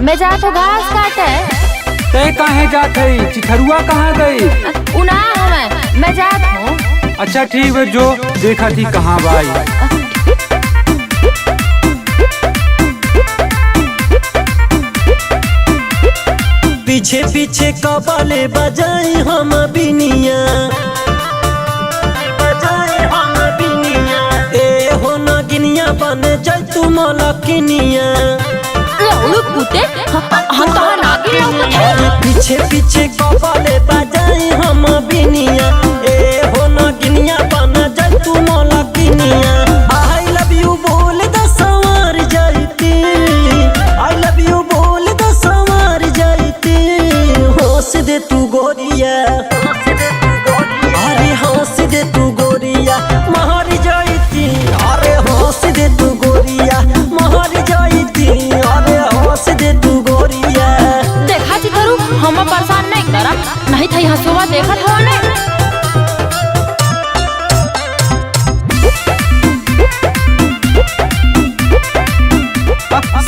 मैं जात हो घास काटे। ते काहे जात है? चिथरुआ कहाँ गई? उना हमें मैं जात हूँ। अच्छा ठीक है, जो देखा थी कहाँ भाई। पीछे पीछे कबाले बजाई हम बिनिया, ए हो न गिनिया बन जाय तू मलकिनिया। पीछे पीछे कबाले बजाई हम बिनिया, ए हो न गिनिया बन जाय तू मलकिनिया। आई लव यू बोल द संवार जाती, आई लव यू बोल द संवार जाती। हंस दे तू गोरिया, अरे हंस दे तू गोरिया महर जाती। अरे हंस दे तू गोरिया महर जाती। अरे हंस दे तू गोरिया। देखा चिथरू हम परेशान नहीं करा, नहीं था हंसुआ देखत हो ने।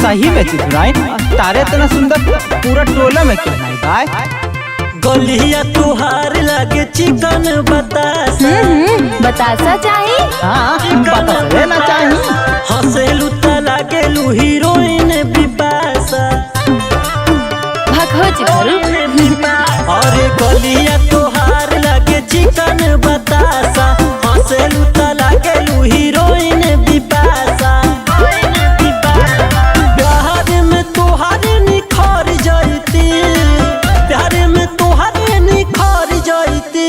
सही में चिथराई तारे इतना सुंदर पूरा टोला में क्यों नहीं भाई? गलिया तुहार लागे चिकन बतासा। बतासा चाहिए? हाँ बतासे ना चाहिए। हंसेलू त लागेलू हीरोइन बिपाशा। भगो चिथरू। अरे गलिया तुहार लागे चिकन बतासा। हंसेलू त लागेलू हीरोइन बिपाशा। प्यार में तुहार निखर जाती, प्यार में तुहार निखर जाती।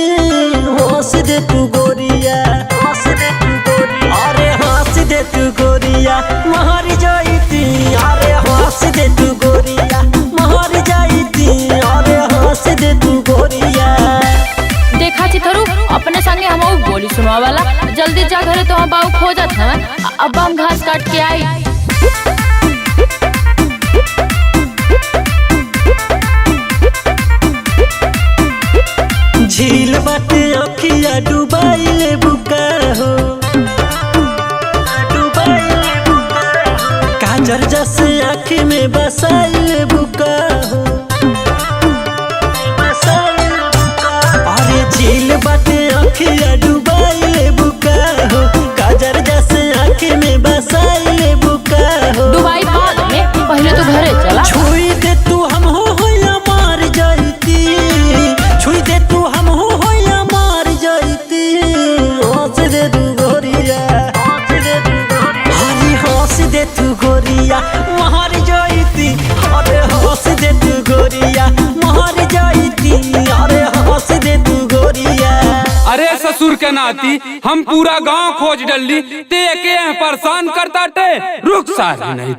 हंस दे तू गोरिया, हंस दे तू गोरिया। अरे हंस दे तू गोरिया महर जाती। अरे हंस दे तू गोरिया महर जाती। अरे हंस दे तू गोरिया। देखा चिथरू अपने संगे हम बोली सुनवा वाला। जल्दी जा घरे तो हम बाऊ खोजत हमें। अब हम घास काट के आई। झील बाटे अखिया डुबाइले बुका हो, डुबाइले बुका हो। काजर जैसे आँखी में बसाइले बुका हो, बसाइले बुका। अरे झील बाटे अखिया डुबाइले बुका हो। काजर जैसे आँखी में बसाइले बुका हो। दुबई बाद में पहले तो घरे चला। छुई दे तू हम हो या मार जाती। छुई दे तू हम हो या मार जाती। हंस दे तू गोरिया, अरे हंस दे तू गोरिया मार जाती। अरे हंस दे तू गोरिया मार जाती। अरे हंस दे तू गोरिया। अरे ससुर के नाती, हम पूरा गांव खोज डली ते के परेशान करता टे। रुक सारी नहीं।